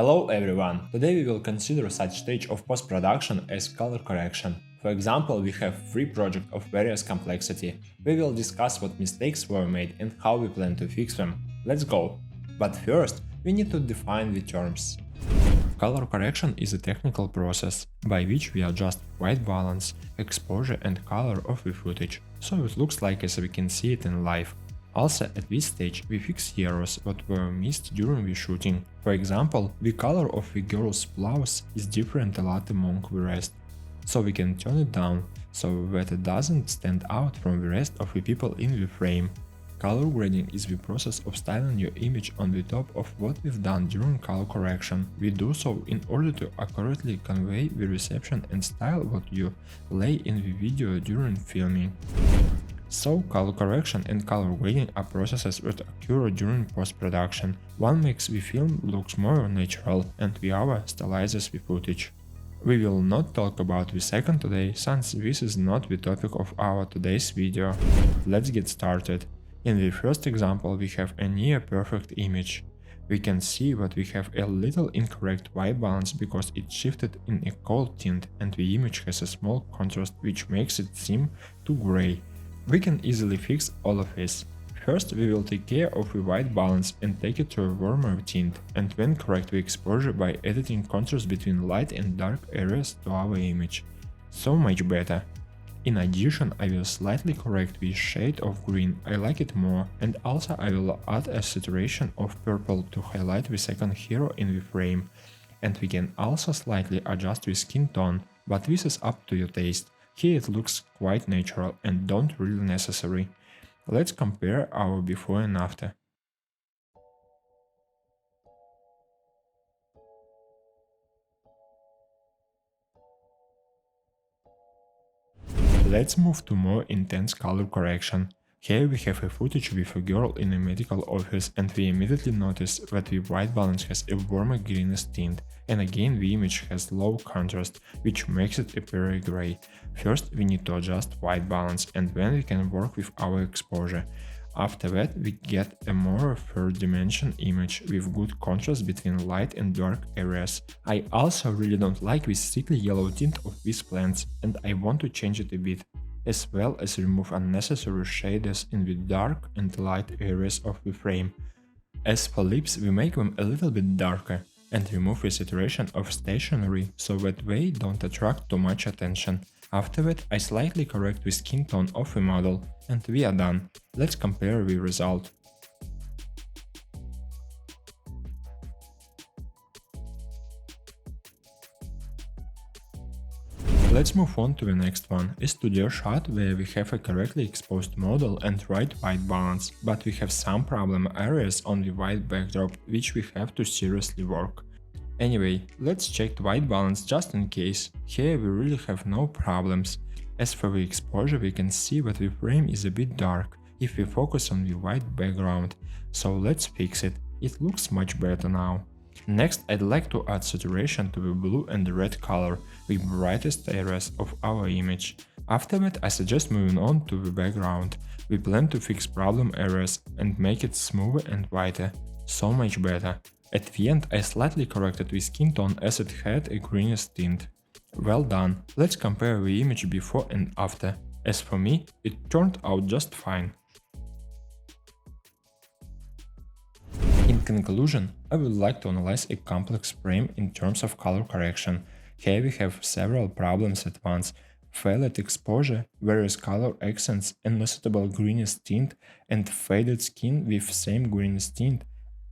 Hello everyone! Today we will consider such stage of post-production as color correction. For example, we have three projects of various complexity. We will discuss what mistakes were made and how we plan to fix them. Let's go! But first, we need to define the terms. Color correction is a technical process by which we adjust white balance, exposure and color of the footage, so it looks like as we can see it in live. Also, at this stage, we fix errors that were missed during the shooting. For example, the color of the girl's blouse is different a lot among the rest. So we can turn it down, so that it doesn't stand out from the rest of the people in the frame. Color grading is the process of styling your image on the top of what we've done during color correction. We do so in order to accurately convey the reception and style what you lay in the video during filming. So, color correction and color grading are processes that occur during post-production. One makes the film looks more natural and the other stylizes the footage. We will not talk about the second today, since this is not the topic of our today's video. Let's get started. In the first example we have a near perfect image. We can see that we have a little incorrect white balance because it shifted in a cold tint and the image has a small contrast which makes it seem too gray. We can easily fix all of this. First, we will take care of the white balance and take it to a warmer tint, and then correct the exposure by editing contrast between light and dark areas to our image. So much better. In addition, I will slightly correct the shade of green, I like it more, and also I will add a saturation of purple to highlight the second hero in the frame. And we can also slightly adjust the skin tone, but this is up to your taste. Here it looks quite natural and don't really necessary. Let's compare our before and after. Let's move to more intense color correction. Here we have a footage with a girl in a medical office and we immediately notice that the white balance has a warmer greenish tint, and again the image has low contrast, which makes it appear gray. First we need to adjust white balance and then we can work with our exposure. After that we get a more third dimension image with good contrast between light and dark areas. I also really don't like this sickly yellow tint of these plants and I want to change it a bit, as well as remove unnecessary shades in the dark and light areas of the frame. As for lips, we make them a little bit darker and remove the saturation of stationery so that they don't attract too much attention. After that, I slightly correct the skin tone of the model and we are done. Let's compare the result. Let's move on to the next one, a studio shot where we have a correctly exposed model and right white balance, but we have some problem areas on the white backdrop which we have to seriously work. Anyway, let's check the white balance just in case. Here we really have no problems. As for the exposure, we can see that the frame is a bit dark if we focus on the white background, so let's fix it. It looks much better now. Next, I'd like to add saturation to the blue and red color, the brightest areas of our image. After that, I suggest moving on to the background. We plan to fix problem areas and make it smoother and whiter. So much better. At the end, I slightly corrected the skin tone as it had a greenish tint. Well done. Let's compare the image before and after. As for me, it turned out just fine. In conclusion, I would like to analyze a complex frame in terms of color correction. Here we have several problems at once: failed exposure, various color accents, unsuitable greenish tint, and faded skin with same greenish tint.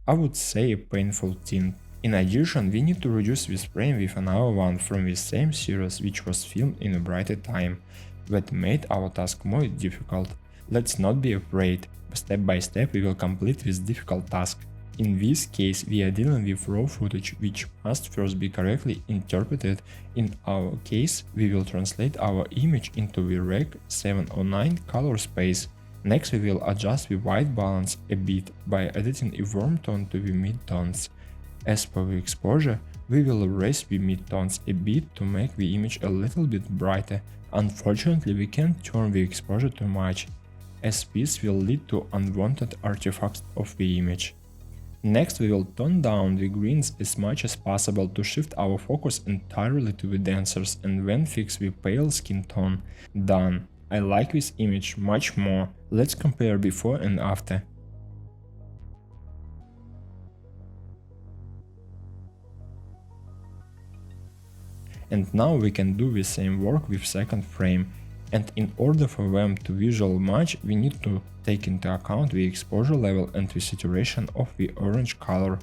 I would say a painful tint. In addition, we need to reduce this frame with another one from the same series which was filmed in a brighter time. That made our task more difficult. Let's not be afraid. Step by step we will complete this difficult task. In this case, we are dealing with raw footage which must first be correctly interpreted. In our case, we will translate our image into the Rec. 709 color space. Next, we will adjust the white balance a bit by editing a warm tone to the mid-tones. As for the exposure, we will raise the mid-tones a bit to make the image a little bit brighter. Unfortunately, we can't turn the exposure too much, as this will lead to unwanted artifacts of the image. Next, we will tone down the greens as much as possible to shift our focus entirely to the dancers and then fix the pale skin tone. Done. I like this image much more. Let's compare before and after. And now we can do the same work with second frame. And in order for them to visual match, we need to take into account the exposure level and the saturation of the orange color.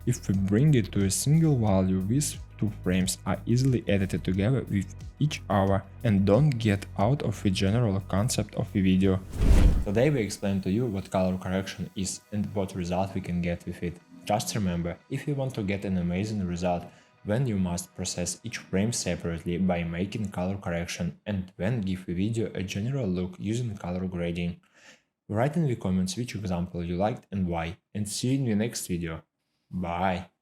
If we bring it to a single value, these two frames are easily edited together with each other and don't get out of the general concept of the video. Today we explained to you what color correction is and what result we can get with it. Just remember, if you want to get an amazing result, then you must process each frame separately by making color correction and then give the video a general look using color grading. Write in the comments which example you liked and why, and see you in the next video. Bye!